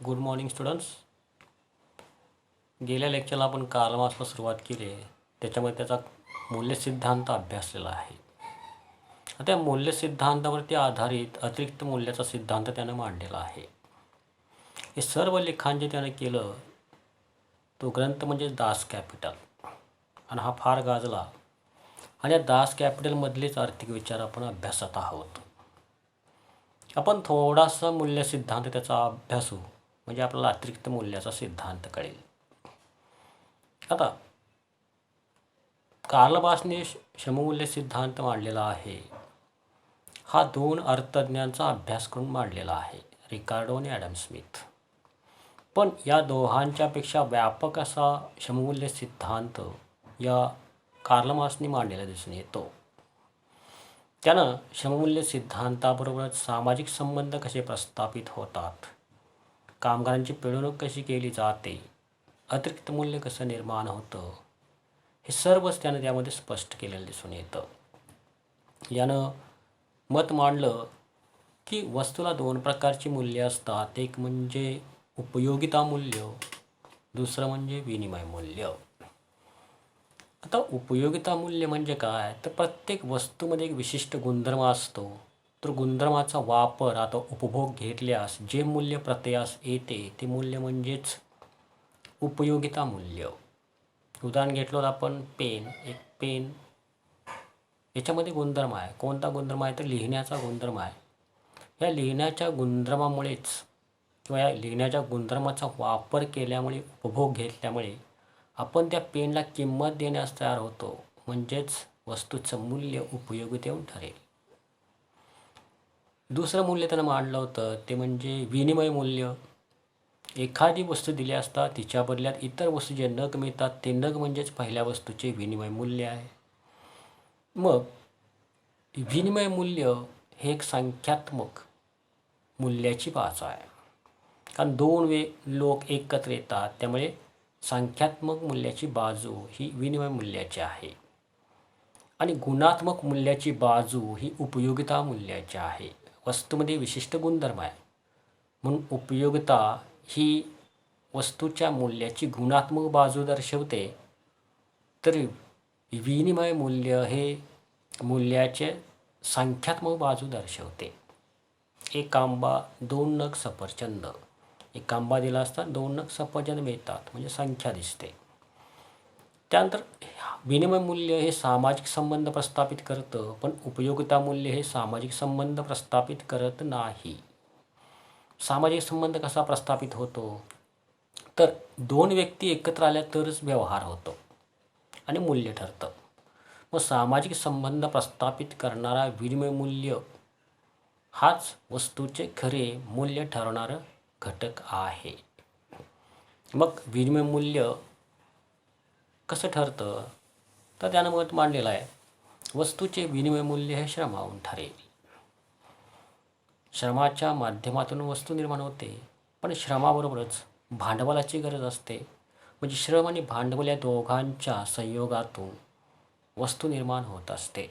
Good morning students. गेल्या लेक्चरला आपण Carl मार्क्सपासून सुरुवात केली आहे. त्याच्यामध्ये त्याचा मूल्य सिद्धांत अभ्यासलेला आहे. आता या मूल्य सिद्धांतावरती आधारित अतिरिक्त मूल्याचा सिद्धांत त्यानं मांडलेला आहे. हे सर्व लिखाण जे त्यानं केलं तो ग्रंथ म्हणजे दास कॅपिटल, आणि हा फार गाजला. आणि या दास कॅपिटलमधलेच आर्थिक विचार आपण अभ्यासत आहोत. आपण थोडासा मूल्य सिद्धांत त्याचा अभ्यासू म्हणजे आपल्याला अतिरिक्त मूल्याचा सिद्धांत कळेल. आता कार्ल मार्क्सने श्रममूल्य सिद्धांत मांडलेला आहे. हा दोन अर्थज्ञांचा अभ्यास करून मांडलेला आहे, रिकार्डो आणि ॲडम स्मिथ. पण या दोघांच्यापेक्षा व्यापक असा श्रममूल्य सिद्धांत या कार्ल मार्क्सने मांडलेला दिसून येतो. त्यानं श्रममूल्य सिद्धांताबरोबरच सामाजिक संबंध कसे प्रस्थापित होतात, कामगारांची पिळवणूक कशी केली जाते, अतिरिक्त मूल्य कसं निर्माण होतं, हे सर्वच त्यानं त्यामध्ये स्पष्ट केलेलं दिसून येतं. यानं मत मांडलं की वस्तूला दोन प्रकारची मूल्य असतात. एक म्हणजे उपयोगिता मूल्य, दुसरं म्हणजे विनिमय मूल्य. आता उपयोगिता मूल्य म्हणजे काय, तर प्रत्येक वस्तूमध्ये एक विशिष्ट गुणधर्म असतो. तर गुणधर्माचा वापर आता उपभोग घेतल्यास जे मूल्य प्रत्ययास येते ते मूल्य म्हणजेच उपयोगिता मूल्य. उदाहरण घेतलं आपण पेन. एक पेन याच्यामध्ये गुणधर्म आहे. कोणता गुणधर्म आहे तर लिहिण्याचा गुणधर्म आहे. या लिहिण्याच्या गुणधर्मामुळेच किंवा या लिहिण्याच्या गुणधर्माचा वापर केल्यामुळे, उपभोग घेतल्यामुळे आपण त्या पेनला किंमत देण्यास तयार होतो. म्हणजेच वस्तूचं मूल्य उपयोगितेहून ठरेल. दुसरं मूल्य त्यानं मांडलं होतं ते म्हणजे विनिमय मूल्य. एखादी वस्तू दिली असता तिच्या बदल्यात इतर वस्तू जे नग मिळतात ते नग म्हणजेच पहिल्या वस्तूचे विनिमय मूल्य आहे. मग विनिमय मूल्य हे एक संख्यात्मक मूल्याची बाजू आहे. कारण दोन लोक एकत्र येतात, त्यामुळे संख्यात्मक मूल्याची बाजू ही विनिमय मूल्याची आहे. आणि गुणात्मक मूल्याची बाजू ही उपयोगिता मूल्याची आहे. वस्तूमध्ये विशिष्ट गुणधर्म आहे म्हणून उपयोगिता ही वस्तूच्या मूल्याची गुणात्मक बाजू दर्शवते, तर विनिमय मूल्य हे मूल्याचे संख्यात्मक बाजू दर्शवते. एक आंबा, दोन नग सफरचंद. एक आंबा दिला असता दोन नग सफरचंद मिळतात, म्हणजे संख्या दिसते. त्यानंतर विनिमय मूल्य हे सामाजिक संबंध प्रस्थापित करतं, पण उपयोगिता मूल्य हे सामाजिक संबंध प्रस्थापित करत नाही. सामाजिक संबंध कसा प्रस्थापित होतो, तर दोन व्यक्ती एकत्र आल्या तरच व्यवहार होतो आणि मूल्य ठरतं. मग सामाजिक संबंध प्रस्थापित करणारा विनिमय मूल्य हाच वस्तूचे खरे मूल्य ठरवणारं घटक आहे. मग विनिमय मूल्य कसं ठरतं, तर त्यानं मत मांडलेलं आहे, वस्तूचे विनिमय मूल्य हे श्रमाहून ठरेल. श्रमाच्या माध्यमातून वस्तू निर्माण होते, पण श्रमाबरोबरच भांडवलाची गरज असते. म्हणजे श्रम आणि भांडवल या दोघांच्या संयोगातून वस्तू निर्माण होत असते.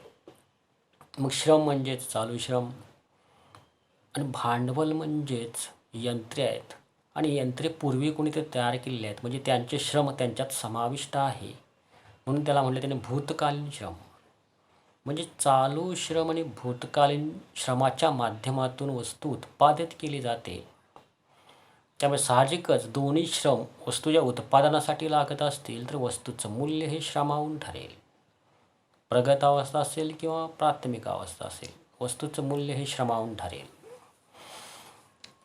मग श्रम म्हणजेच चालू श्रम आणि भांडवल म्हणजेच यंत्रे आहेत, आणि यंत्रे पूर्वी कोणीतरी तयार केलेली आहेत, म्हणजे त्यांचे श्रम त्यांच्यात समाविष्ट आहे. म्हणून त्याला म्हटलं त्याने भूतकालीन श्रम. म्हणजे चालू श्रम आणि भूतकालीन श्रमाच्या माध्यमातून वस्तू उत्पादित केली जाते. त्यामुळे साहजिकच दोन्ही श्रम वस्तूच्या उत्पादनासाठी लागत असतील तर वस्तूचं मूल्य हे श्रमाहून ठरेल. प्रगत अवस्था असेल किंवा प्राथमिक अवस्था असेल, वस्तूचं मूल्य हे श्रमाहून ठरेल.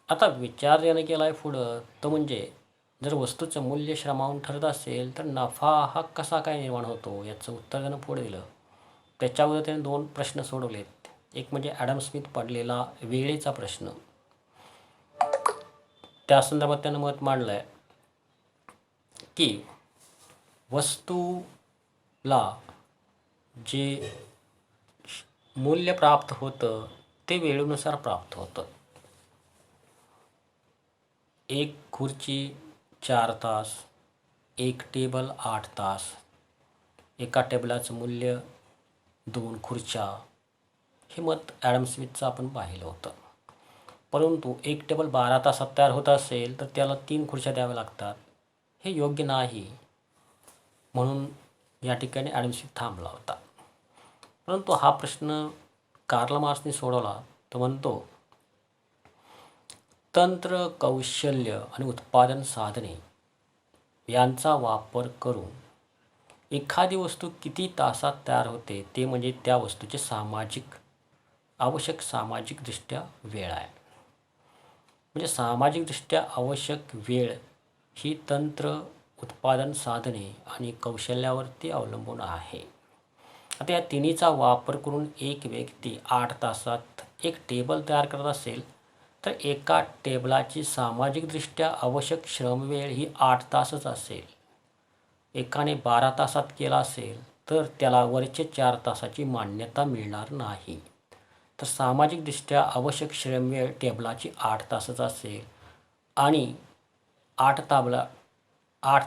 आता विचार यानं केला आहे पुढं, तो म्हणजे जर वस्तूचं मूल्य श्रमाहून ठरत असेल तर नफा हा कसा काय निर्माण होतो, याचं उत्तर त्यानं पुढे दिलं. त्याच्यावर त्याने दोन प्रश्न सोडवलेत. एक म्हणजे ॲडम स्मिथ पडलेला वेळेचा प्रश्न. त्या संदर्भात त्यानं मत मांडलं आहे की वस्तूला जे मूल्य प्राप्त होतं ते वेळेनुसार प्राप्त होतं. एक खुर्ची 4 तास, एक टेबल 8 तास, एका टेबलाचं मूल्य 2 खुर्च्या. हे मत ॲडम स्मिथचं आपण पाहिलं होतं. परंतु एक टेबल 12 तासात तयार होत असेल तर त्याला 3 खुर्च्या द्याव्या लागतात. हे योग्य नाही, म्हणून या ठिकाणी ॲडम स्मिथ थांबला होता. परंतु हा प्रश्न कार्ल मार्क्सने सोडवला. तो म्हणतो, तंत्र, कौशल्य आणि उत्पादन साधने यांचा वापर करून एखादी वस्तू किती तासात तयार होते ते म्हणजे त्या वस्तूचे आवश्यक सामाजिकदृष्ट्या वेळ आहे. म्हणजे सामाजिकदृष्ट्या आवश्यक वेळ ही तंत्र, उत्पादन साधने आणि कौशल्यावरती अवलंबून आहे. आता या तिन्हीचा वापर करून एक व्यक्ती 8 तासात एक टेबल तयार करत असेल तर एका टेबलाची सामाजिकदृष्ट्या आवश्यक श्रमवेळ ही 8 तासच असेल. एकाने 12 तासात केला असेल तर त्याला वरचे 4 तासाची मान्यता मिळणार नाही. तर सामाजिकदृष्ट्या आवश्यक श्रमवेळ टेबलाची 8 तासच असेल आणि 8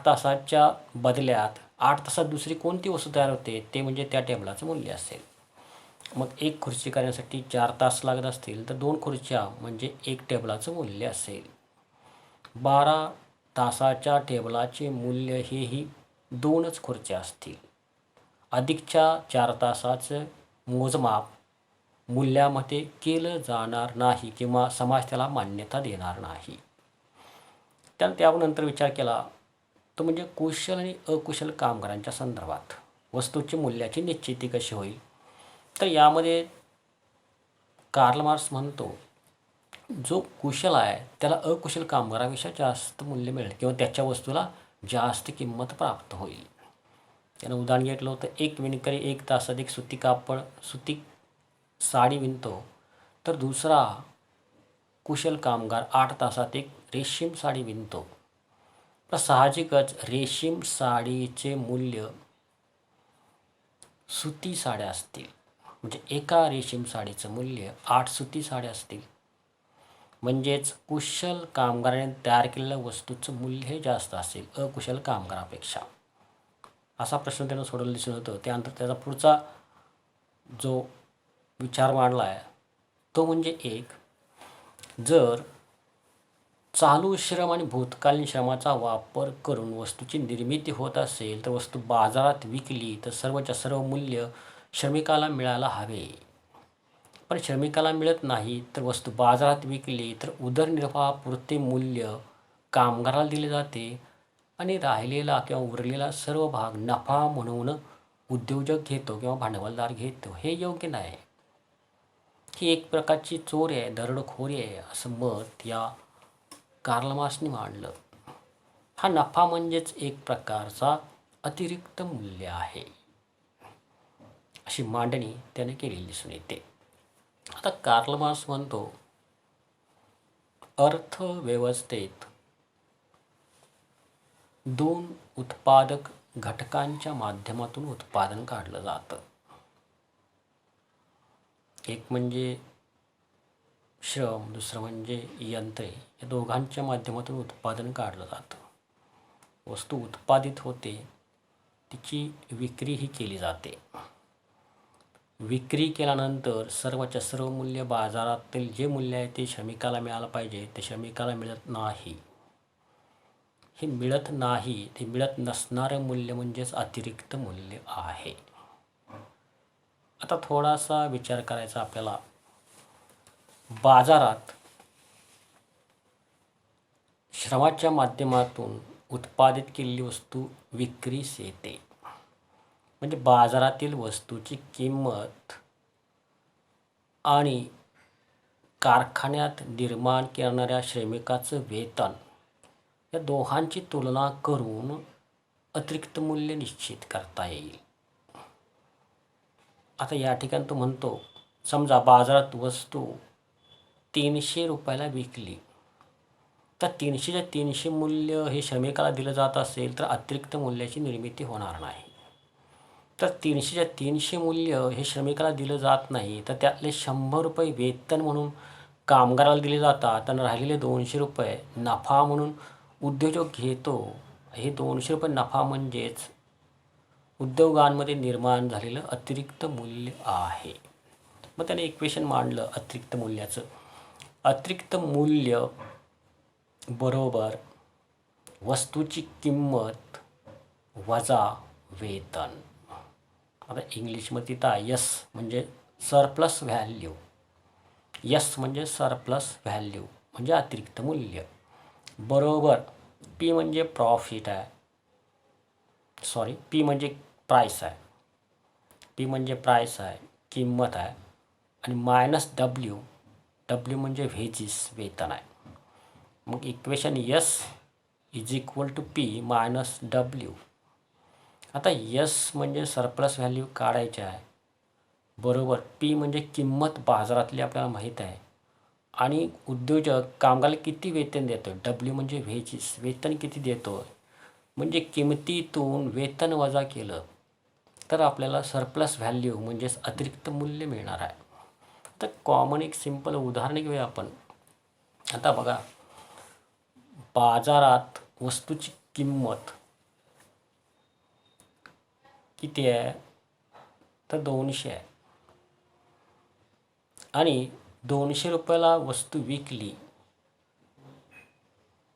तासाच्या बदल्यात 8 तासात दुसरी कोणती वस्तू तयार होते ते म्हणजे त्या टेबलाचं मूल्य असेल. मग एक खुर्ची करण्यासाठी 4 तास लागत असतील तर 2 खुर्च्या म्हणजे एक टेबलाचं मूल्य असेल. 12 तासाच्या टेबलाचे मूल्य हेही 2च खुर्च्या असतील. अधिकच्या 4 तासाचं मोजमाप मूल्यामध्ये केलं जाणार नाही किंवा समाज त्याला मान्यता देणार नाही. त्यानंतर विचार केला तो म्हणजे कुशल आणि अकुशल कामगारांच्या संदर्भात वस्तूची मूल्याची निश्चिती कशी होईल. तर यामध्ये कार्ल मार्क्स म्हणतो, जो कुशल आहे त्याला अकुशल कामगारापेक्षा जास्त मूल्य मिळेल किंवा त्याच्या वस्तूला जास्त किंमत प्राप्त होईल. त्यानं उदाहरण घेतलं होतं, एक विणकरी 1 तासात एक सुती साडी विणतो तर दुसरा कुशल कामगार 8 तासात एक रेशीम साडी विणतो. तर साहजिकच रेशीम साडीचे मूल्य सुती साड्या असतील. म्हणजे एका रेशीम साडीचं मूल्य 8 सुती साड्या असतील. म्हणजेच कुशल कामगाराने तयार केलेल्या वस्तूचं मूल्य हे जास्त असेल अकुशल कामगारापेक्षा. असा प्रश्न त्यानं सोडवला दिसून होतं. त्यानंतर त्याचा पुढचा जो विचार मांडला आहे तो म्हणजे जर चालू श्रम आणि भूतकालीन श्रमाचा वापर करून वस्तूची निर्मिती होत असेल तर वस्तू बाजारात विकली तर सर्वच्या सर्व मूल्य श्रमिकाला मिळायला हवे. पण श्रमिकाला मिळत नाही तर वस्तू बाजारात विकली तर उदरनिर्वाहापुरते मूल्य कामगाराला दिले जाते आणि राहिलेला किंवा उरलेला सर्व भाग नफा म्हणून उद्योजक घेतो किंवा भांडवलदार घेतो. हे योग्य नाही. ही एक प्रकारची चोरी आहे, दरोडेखोरी आहे असं मत या कार्ल मार्क्सने मांडलं. हा नफा म्हणजेच एक प्रकारचा अतिरिक्त मूल्य आहे अशी मांडणी त्याने केलेली दिसून येते. आता कार्ल मार्क्स म्हणतो, अर्थव्यवस्थेत 2 उत्पादक घटकांच्या माध्यमातून उत्पादन काढलं जातं. एक म्हणजे श्रम, दुसरं म्हणजे यंत्रे. या दोघांच्या माध्यमातून उत्पादन काढलं जातं. वस्तू उत्पादित होते, तिची विक्रीही केली जाते. विक्री केल्यानंतर सर्वच्या सर्व मूल्य बाजारातील जे मूल्य आहे ते श्रमिकाला मिळालं पाहिजे, ते श्रमिकाला मिळत नाही. हे मिळत नाही, ते मिळत नसणारं मूल्य म्हणजेच अतिरिक्त मूल्य आहे. आता थोडासा विचार करायचा आपल्याला. बाजारात श्रमाच्या माध्यमातून उत्पादित केलेली वस्तू विक्रीस येते. म्हणजे बाजारातील वस्तूची किंमत आणि कारखान्यात निर्माण करणाऱ्या श्रमिकाचं वेतन या दोघांची तुलना करून अतिरिक्त मूल्य निश्चित करता येईल. आता या ठिकाणी तो म्हणतो, समजा बाजारात वस्तू 300 रुपयाला विकली तर 300च्या 300 मूल्य हे श्रमिकाला दिलं जात असेल तर अतिरिक्त मूल्याची निर्मिती होणार नाही. तर 300च्या 300 मूल्य हे श्रमिकाला दिलं जात नाही तर त्यातले 100 रुपये वेतन म्हणून कामगाराला दिले जातात आणि राहिलेले 200 रुपये नफा म्हणून उद्योजक घेतो. हे 200 रुपये नफा म्हणजेच उद्योगांमध्ये निर्माण झालेलं अतिरिक्त मूल्य आहे. मग त्याने इक्वेशन मांडलं अतिरिक्त मूल्याचं. अतिरिक्त मूल्य बरोबर वस्तूची किंमत वजा वेतन. आता इंग्लिशमध्ये तिथं यस म्हणजे सरप्लस व्हॅल्यू. यस म्हणजे सरप्लस व्हॅल्यू म्हणजे अतिरिक्त मूल्य बरोबर पी म्हणजे प्रॉफिट आहे. सॉरी, पी म्हणजे प्राईस आहे. पी म्हणजे प्राईस आहे, किंमत आहे. आणि मायनस डब्ल्यू. डब्ल्यू म्हणजे व्हेजिस, वेतन आहे. मग equation S is equal to P minus W. आता यस म्हणजे सरप्लस व्हॅल्यू काढायची आहे बरोबर पी म्हणजे किंमत बाजारातली आपल्याला माहीत आहे. आणि उद्योजक कामगाराला किती वेतन देतो, डब्ल्यू म्हणजे व्हेजिस, वेतन किती देतो. म्हणजे किमतीतून वेतन वजा केलं तर आपल्याला सरप्लस व्हॅल्यू म्हणजेच अतिरिक्त मूल्य मिळणार आहे. तर कॉमन एक सिंपल उदाहरण घेऊया आपण. आता बघा, बाजारात वस्तूची किंमत किती आहे तर 200 आहे. आणि 200 रुपयाला वस्तू विकली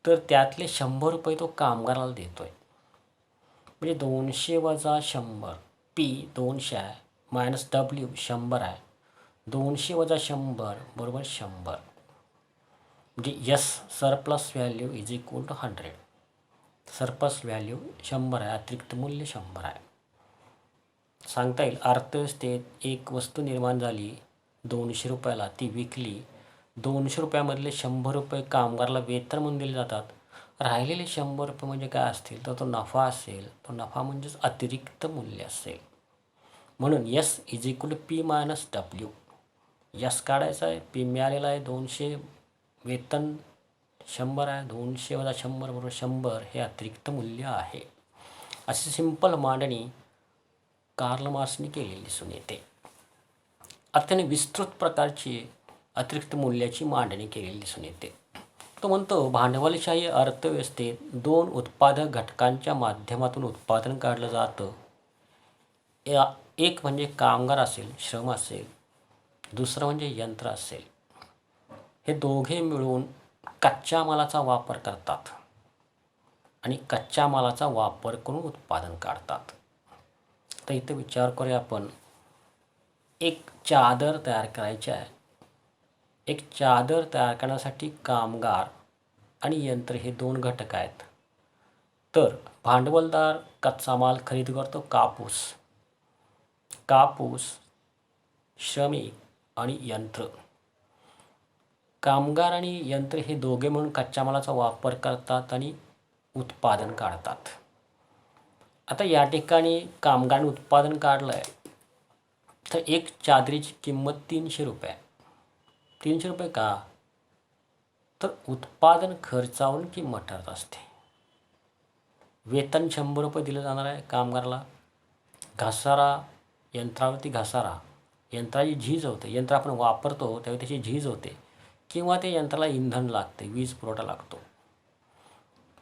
तर त्यातले 100 रुपये तो कामगाराला देतोय. म्हणजे 200 वजा 100, पी 200 आहे मायनस डब्ल्यू 100 आहे. 200 वजा 100 बरोबर 100. म्हणजे S surplus value is equal to 100. Surplus value 100 आहे, अतिरिक्त मूल्य 100 आहे. सांगता येईल अर्थव्यवस्थेत एक वस्तू निर्माण झाली 200 रुपयाला, ती विकली. 200 रुपयामधले 100 रुपये कामगाराला वेतन म्हणून दिले जातात. राहिलेले 100 रुपये म्हणजे काय असतील तर तो नफा असेल. तो नफा म्हणजेच अतिरिक्त मूल्य असेल. म्हणून S is equal to P minus W. S काढायचा आहे, पी मिळालेला आहे 200, वेतन 100 आहे. 200 वजा 100 बरोबर 100 हे अतिरिक्त मूल्य आहे. अशी सिंपल मांडणी कार्ल मार्क्सने केलेली दिसून येते. अत्यंत विस्तृत प्रकारची अतिरिक्त मूल्याची मांडणी केलेली दिसून येते. तो म्हणतो भांडवलशाही अर्थव्यवस्थेत 2 उत्पादक घटकांच्या माध्यमातून उत्पादन काढलं जातं. एक म्हणजे कामगार असेल, श्रम असेल, दुसरं म्हणजे यंत्र असेल. हे दोघे मिळून कच्च्या मालाचा वापर करतात आणि कच्च्या मालाचा वापर करून उत्पादन काढतात. तर इथं विचार करूया आपण. एक चादर तयार करायची आहे. एक चादर तयार करण्यासाठी कामगार आणि यंत्र हे 2 घटक आहेत. तर भांडवलदार कच्चा माल खरेदी करतो, कापूस, श्रमिक आणि यंत्र. कामगार आणि यंत्र हे दोघे म्हणून कच्च्या मालाचा वापर करतात आणि उत्पादन काढतात. आता या ठिकाणी कामगाराने उत्पादन काढलं आहे तर एक चादरीची किंमत 300 रुपये आहे. 300 रुपये का तर उत्पादन खर्चावरून किंमत ठरत असते. वेतन 100 रुपये दिलं जाणार आहे कामगाराला. घसारा, यंत्रावरती घसारा, यंत्राची झीज होते. यंत्र आपण वापरतो त्यावेळी त्याची झीज होते किंवा ते यंत्राला इंधन लागते, वीज पुरवठा लागतो.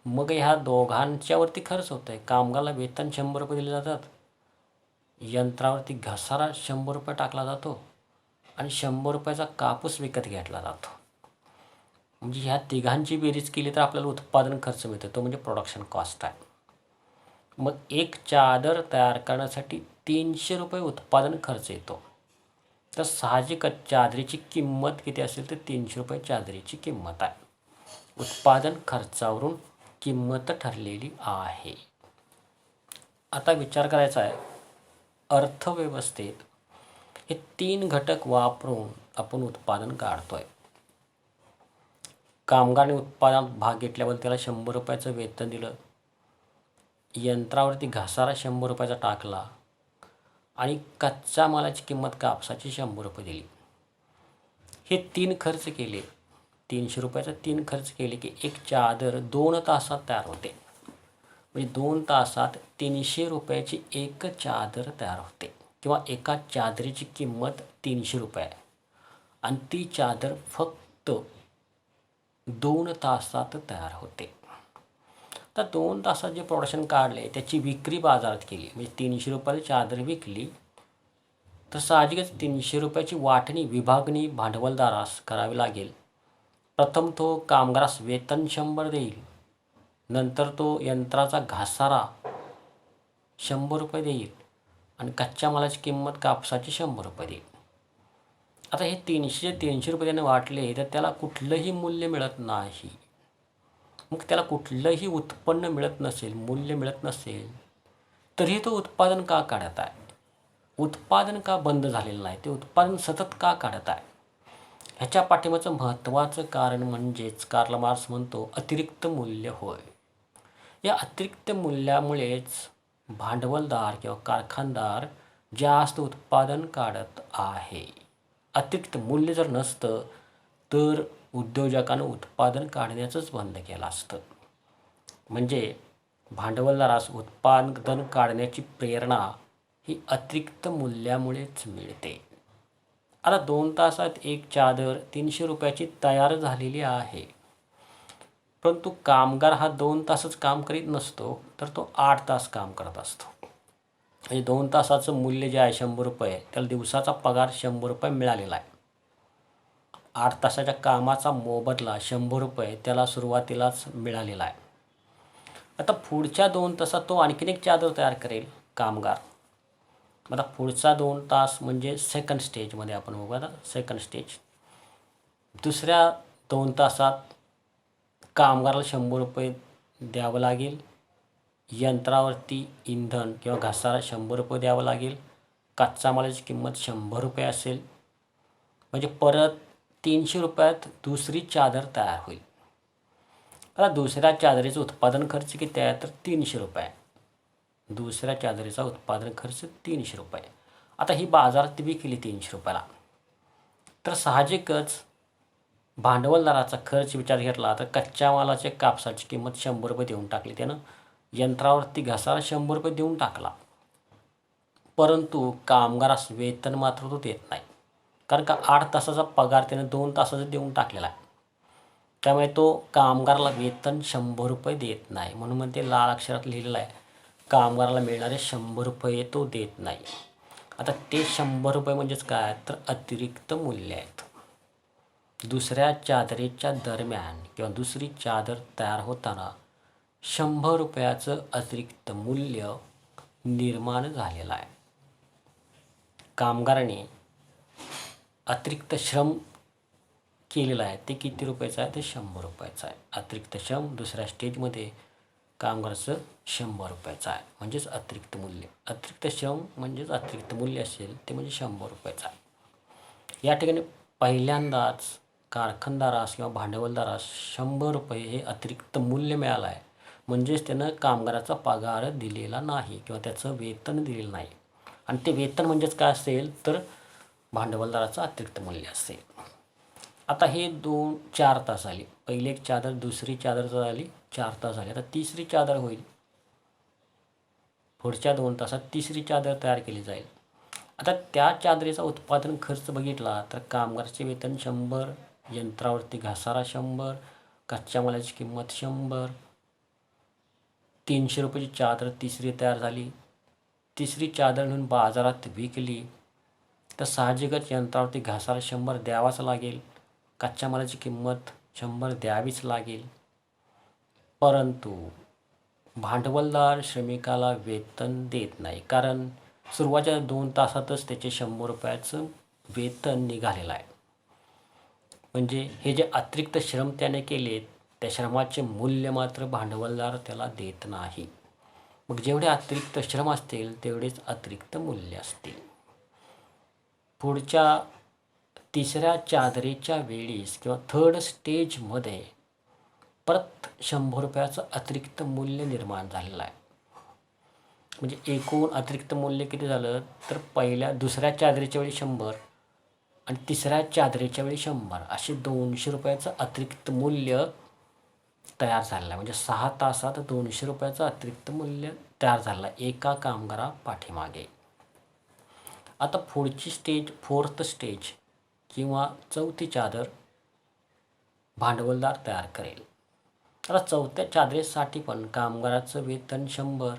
मग ह्या दोघांच्यावरती खर्च होतो आहे. कामगाराला वेतन 100 रुपये दिले जातात, यंत्रावरती घसारा 100 रुपये टाकला जातो आणि 100 रुपयाचा कापूस विकत घेतला जातो. म्हणजे ह्या तिघांची बेरीज केली तर आपल्याला उत्पादन खर्च मिळतो, तो म्हणजे प्रोडक्शन कॉस्ट आहे. मग एक चादर तयार करण्यासाठी 300 रुपये उत्पादन खर्च येतो. तर साहजिकच चादरीची किंमत किती असेल तर 300 रुपये चादरीची किंमत आहे. उत्पादन खर्चावरून किंमत ठरलेली आहे. आता विचार करायचा आहे, अर्थव्यवस्थेत हे 3 घटक वापरून आपण उत्पादन काढतोय. कामगाराने उत्पादनात भाग घेतल्यावर त्याला 100 रुपयाचं वेतन दिलं, यंत्रावरती घसारा 100 रुपयाचा टाकला आणि कच्च्या मालाची किंमत कापसाची 100 रुपये दिली. हे 3 खर्च केले, 300 रुपयाचा 3 खर्च केले की एक चादर 2 तासात तयार होते. म्हणजे 2 तासात 300 रुपयाची एक चादर तयार होते किंवा एका चादरीची किंमत 300 रुपये आहे आणि ती चादर फक्त 2 तासात तयार होते. तर 2 तासात जे प्रोडक्शन काढले त्याची विक्री बाजारात केली, म्हणजे 300 रुपयाला चादर विकली तर साहजिकच 300 रुपयाची वाटणी, विभागणी भांडवलदारास करावी लागेल. प्रथम तो कामगारास वेतन 100 देईल, नंतर तो यंत्राचा घसारा 100 रुपये देईल आणि कच्च्या मालाची किंमत कापसाची 100 रुपये देईल. आता हे 300 रुपये त्याने वाटले तर त्याला कुठलंही मूल्य मिळत नाही. मग त्याला कुठलंही उत्पन्न मिळत नसेल, मूल्य मिळत नसेल, तरी तो उत्पादन का काढत आहे? उत्पादन का बंद झालेलं नाही? ते उत्पादन सतत का काढत आहे? ह्याच्या पाठीमागचं महत्त्वाचं कारण म्हणजेच कार्ल मार्क्स म्हणतो अतिरिक्त मूल्य होय. या अतिरिक्त मूल्यामुळेच भांडवलदार किंवा कारखानदार जास्त उत्पादन काढत आहे. अतिरिक्त मूल्य जर नसतं तर उद्योजकानं उत्पादन काढण्याचंच बंद केलं असतं. म्हणजे भांडवलदारास उत्पादन काढण्याची प्रेरणा ही अतिरिक्त मूल्यामुळेच मिळते. आता 2 तासात एक चादर 300 रुपयाची तयार झालेली आहे. परंतु कामगार हा 2 तासच काम करीत नसतो, तर तो 8 तास काम करत असतो. म्हणजे 2 तासाचं मूल्य जे आहे 100 रुपये, त्याला दिवसाचा पगार 100 रुपये मिळालेला आहे. 8 तासाच्या कामाचा मोबदला 100 रुपये त्याला सुरुवातीलाच मिळालेला आहे. आता पुढच्या 2 तासात तो आणखीन एक चादर तयार करेल कामगार. आता पुढचा 2 तास म्हणजे सेकंड स्टेजमध्ये आपण बघू. आता सेकंड स्टेज, दुसऱ्या 2 तासात कामगाराला 100 रुपये द्यावं लागेल. यंत्रावरती इंधन किंवा घसारा 100 रुपये द्यावं लागेल. कच्चा मालाची किंमत 100 रुपये असेल. म्हणजे परत 300 रुपयात दुसरी चादर तयार होईल. आता दुसऱ्या चादरीचं उत्पादन खर्च किती आहे? तर 300 रुपये. दुसऱ्या चादरीचा उत्पादन खर्च 300 रुपये. आता ही बाजारात विकली 300 रुपयाला, तर साहजिकच भांडवलदाराचा खर्च विचार घेतला तर कच्च्या मालाच्या कापसाची किंमत 100 रुपये देऊन टाकली त्यानं. यंत्रावरती घसारा 100 रुपये देऊन टाकला. परंतु कामगारास वेतन मात्र तो देत नाही. कारण का 8 तासाचा पगार त्यानं 2 तासाचा देऊन टाकलेला आहे. त्यामुळे तो कामगाराला वेतन 100 रुपये देत नाही. म्हणून मग ते लाल अक्षरात लिहिलेलं आहे, कामगाराला मिळणारे 100 रुपये तो देत नाही. आता ते 100 रुपये म्हणजेच काय? तर अतिरिक्त मूल्य आहेत. दुसऱ्या चादरीच्या दरम्यान किंवा दुसरी चादर तयार होताना 100 रुपयाचं अतिरिक्त मूल्य निर्माण झालेलं आहे. कामगाराने अतिरिक्त श्रम केलेलं आहे ते किती रुपयाचं आहे? ते 100 रुपयाचं आहे. अतिरिक्त श्रम दुसऱ्या स्टेजमध्ये कामगाराचं 100 रुपयाचं आहे. म्हणजेच अतिरिक्त मूल्य. अतिरिक्त श्रम म्हणजेच अतिरिक्त मूल्य असेल ते म्हणजे 100 रुपयाचं आहे. या ठिकाणी पहिल्यांदाच कारखानदारास किंवा भांडवलदारास 100 रुपये हे अतिरिक्त मूल्य मिळालं आहे. म्हणजेच त्यानं कामगाराचा पगार दिलेला नाही किंवा त्याचं वेतन दिलेलं नाही. आणि ते वेतन म्हणजेच काय असेल? तर भांडवलदाराचं अतिरिक्त मूल्य असेल. आता हे 4 तास झाले. पहिली एक चादर, दुसरी चादर झाली, 4 तास झाले. आता तिसरी चादर होईल. पुढच्या 2 तासात तिसरी चादर तयार केली जाईल. आता त्या चादरीचा उत्पादन खर्च बघितला तर कामगाराचे वेतन 100, यंत्रावरती घसारा 100, कच्च्या मालाची किंमत 100, 300 रुपयाची चादर तिसरी तयार झाली. तिसरी चादर म्हणून बाजारात विकली तर साहजिकच यंत्रावरती घसारा 100 द्यावाच लागेल. कच्च्या मालाची किंमत 100 द्यावीच लागेल. परंतु भांडवलदार श्रमिकाला वेतन देत नाही. कारण सुरुवातीच्या 2 तासातच त्याचे 100 रुपयाचं वेतन निघालेलं आहे. म्हणजे हे जे अतिरिक्त श्रम त्याने केले त्या श्रमाचे मूल्य मात्र भांडवलदार त्याला देत नाही. मग जेवढे अतिरिक्त श्रम असतील तेवढेच अतिरिक्त मूल्य असतील. पुढच्या तिसऱ्या चादरीच्या वेळीस किंवा थर्ड स्टेजमध्ये परत 100 रुपयाचं अतिरिक्त मूल्य निर्माण झालेलं आहे. म्हणजे एकूण अतिरिक्त मूल्य किती झालं? तर दुसऱ्या चादरीच्या वेळी 100 आणि तिसऱ्या चादरीच्या वेळी 100 असे 200 रुपयाचं अतिरिक्त मूल्य तयार झालेलं आहे. म्हणजे 6 तासात 200 रुपयाचं अतिरिक्त मूल्य तयार झालं आहे एका कामगारा पाठीमागे. आता पुढची स्टेज, फोर्थ स्टेज किंवा चौथी चादर भांडवलदार तयार करेल. आता चौथ्या चादरीसाठी पण कामगाराचं वेतन 100,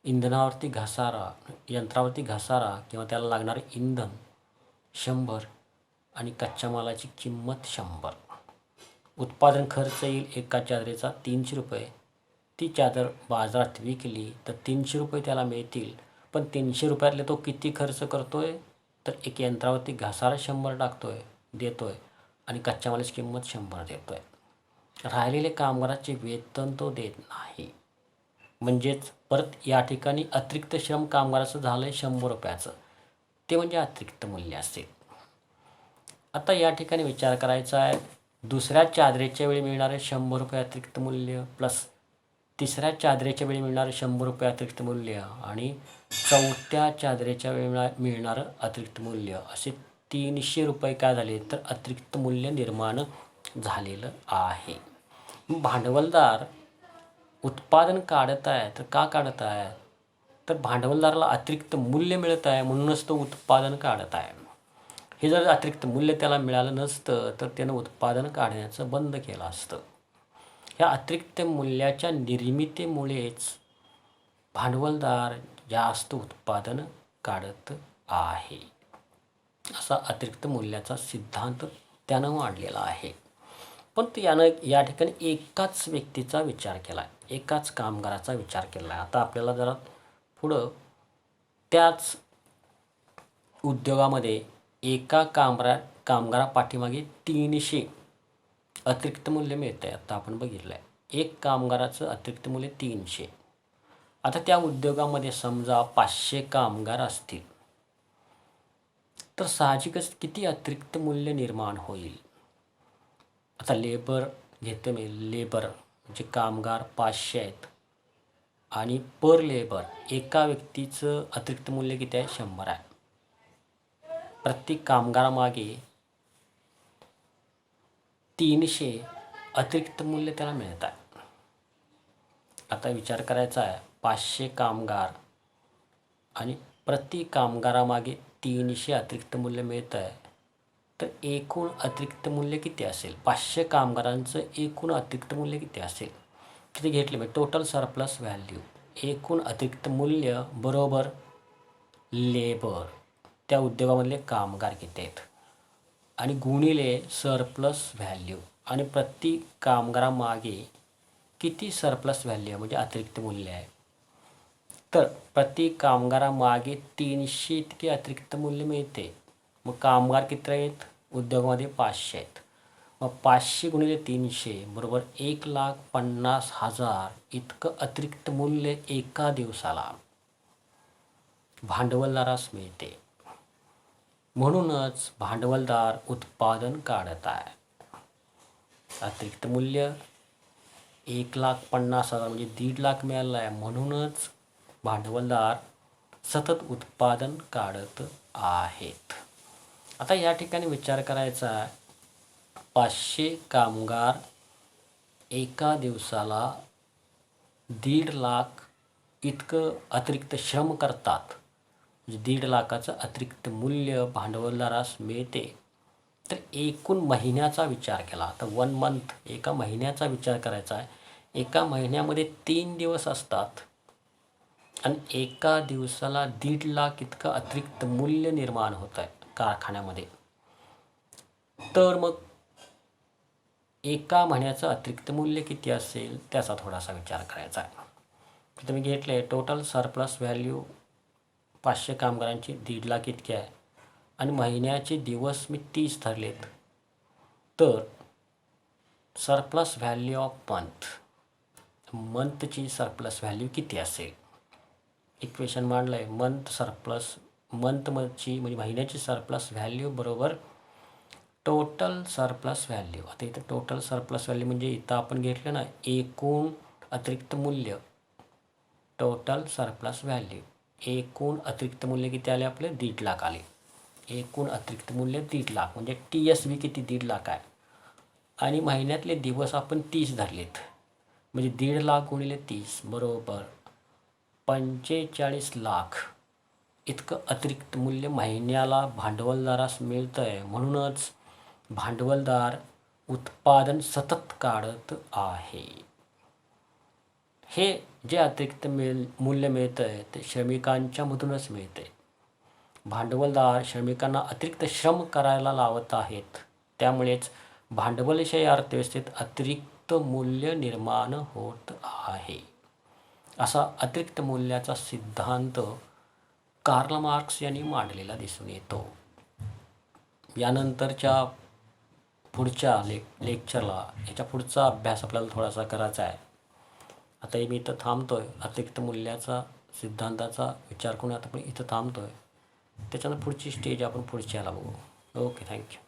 इंधनावरती घसारा, यंत्रावरती घसारा किंवा त्याला लागणारे इंधन 100 आणि कच्च्या मालाची किंमत 100. उत्पादन खर्च येईल एका चादरीचा 300 रुपये. ती चादर बाजारात विकली तर 300 रुपये त्याला मिळतील. पण 300 रुपयातले तो किती खर्च करतोय? तर एक यंत्रावरती घसारा 100 देतोय आणि कच्च्या मालाची किंमत 100 देतोय. राहिलेले कामगाराचे वेतन तो देत नाही. म्हणजेच परत या ठिकाणी अतिरिक्त श्रम कामगाराचं झालंय 100 रुपयाचं. ते म्हणजे अतिरिक्त मूल्य असेल. आता या ठिकाणी विचार करायचा आहे, दुसऱ्या चादरीच्या वेळी मिळणारे 100 रुपये अतिरिक्त मूल्य प्लस तिसऱ्या चादरीच्या वेळी मिळणारे 100 रुपये अतिरिक्त मूल्य आणि चौथ्या चादरीच्या वेळी मिळणारं अतिरिक्त मूल्य, असे 300 रुपये काय झाले तर अतिरिक्त मूल्य निर्माण झालेलं आहे. भांडवलदार उत्पादन काढत आहे तर का काढत आहे? तर भांडवलदाराला अतिरिक्त मूल्य मिळत आहे म्हणूनच तो उत्पादन काढत आहे. हे जर अतिरिक्त मूल्य त्याला मिळालं नसतं तर त्यानं उत्पादन काढण्याचं बंद केलं असतं. ह्या अतिरिक्त मूल्याच्या निर्मितीमुळेच भांडवलदार जास्त उत्पादन काढत आहे. असा अतिरिक्त मूल्याचा सिद्धांत त्यानं मांडलेला आहे. पण यानं या ठिकाणी एकाच व्यक्तीचा विचार केला आहे, एकाच कामगाराचा विचार केला आहे. आता आपल्याला जरा पुढं त्याच उद्योगामध्ये एका कामगारापाठीमागे 300 अतिरिक्त मूल्य मिळतं आहे. आता आपण बघितलं आहे एक कामगाराचं अतिरिक्त मूल्य 300. आता त्या उद्योगामध्ये समजा 500 कामगार असतील तर साहजिकच किती अतिरिक्त मूल्य निर्माण होईल? आता लेबर घेते मी, लेबर म्हणजे कामगार 500 आहेत आणि पर लेबर एका व्यक्तीचं अतिरिक्त मूल्य किती आहे? 100 आहे. प्रत्येक कामगारामागे 300 अतिरिक्त मूल्य त्याला मिळत आहे. आता विचार करायचा आहे, 500 कामगार आणि प्रति कामगारामागे 300 अतिरिक्त मूल्य मिळतं आहे तर एकूण अतिरिक्त मूल्य किती असेल? 500 कामगारांचं एकूण अतिरिक्त मूल्य किती असेल? किती घेतले मी? टोटल सरप्लस व्हॅल्यू, एकूण अतिरिक्त मूल्य बरोबर लेबर, त्या उद्योगामधले कामगार किती आहेत आणि गुणिले सरप्लस व्हॅल्यू आणि प्रति कामगारामागे किती सरप्लस व्हॅल्यू म्हणजे अतिरिक्त मूल्य आहे. तर प्रति कामगारामागे 300 इतके अतिरिक्त मूल्य मिळते. मग कामगार किती आहेत? उद्योगामध्ये 500 आहेत. मग 500 गुणिले 300 बरोबर 1,50,000 इतकं अतिरिक्त मूल्य एका दिवसाला भांडवलदारास मिळते. म्हणूनच भांडवलदार उत्पादन काढत आहे. अतिरिक्त मूल्य 1,50,000 म्हणजे 1.5 लाख मिळालं आहे म्हणूनच भांडवलदार सतत उत्पादन काढत आहेत. आता या ठिकाणी विचार करायचा, 500 कामगार एका दिवसाला 1.5 लाख इतकं अतिरिक्त श्रम करतात म्हणजे 1.5 लाखाचं अतिरिक्त मूल्य भांडवलदारास मिळते. तर एकूण महिन्याचा विचार केला तर 1 मंथ, एका महिन्याचा विचार करायचा आहे. एका महिन्यामध्ये 3 दिवस असतात आणि एका दिवसाला 1.5 लाख इतकं अतिरिक्त मूल्य निर्माण होत आहे कारखान्यामध्ये. तर मग एका महिन्याचं अतिरिक्त मूल्य किती असेल त्याचा थोडासा विचार करायचा आहे. तुम्ही घेतले टोटल सरप्लस व्हॅल्यू 500 कामगारांची 1.5 लाख इतके आहे आणि महिन्याचे दिवस मी 30 धरलेत. तर सरप्लस व्हॅल्यू ऑफ मंथची सरप्लस व्हॅल्यू किती असेल? इक्वेशन मांडलं आहे, मंथची म्हणजे महिन्याची सरप्लस व्हॅल्यू बरोबर टोटल सरप्लस व्हॅल्यू. आता इथं टोटल सरप्लस व्हॅल्यू म्हणजे इथं आपण घेतलं ना एकूण अतिरिक्त मूल्य, टोटल सरप्लस व्हॅल्यू, एकूण अतिरिक्त मूल्य किती आले आपले? 1.5 लाख आले. एकूण अतिरिक्त मूल्य 1.5 लाख म्हणजे TSV किती? 1.5 लाख आहे आणि महिन्यातले दिवस आपण 30 धरलेत म्हणजे 1.5 लाख गुणिले 30 बरोबर 45 लाख इतकं अतिरिक्त मूल्य महिन्याला भांडवलदारास मिळतं आहे. म्हणूनच भांडवलदार उत्पादन सतत काढत आहे. हे जे अतिरिक्त मूल्य मिळतं आहे ते श्रमिकांच्या मधूनच मिळते. भांडवलदार श्रमिकांना अतिरिक्त श्रम करायला लावत आहेत. त्यामुळेच भांडवलशाही अर्थव्यवस्थेत अतिरिक्त मूल्य निर्माण होत आहे. असा अतिरिक्त मूल्याचा सिद्धांत कार्ल मार्क्स यांनी मांडलेला दिसून येतो. यानंतरच्या पुढच्या लेक्चरला याच्या पुढचा अभ्यास आपल्याला थोडासा करायचा आहे. आता मी इथं थांबतो आहे. अतिरिक्त मूल्याचा सिद्धांताचा विचार करून आता आपण इथं थांबतो आहे. त्याच्यानंतर पुढची स्टेज आपण पुढच्याला बघू. Okay, thank you.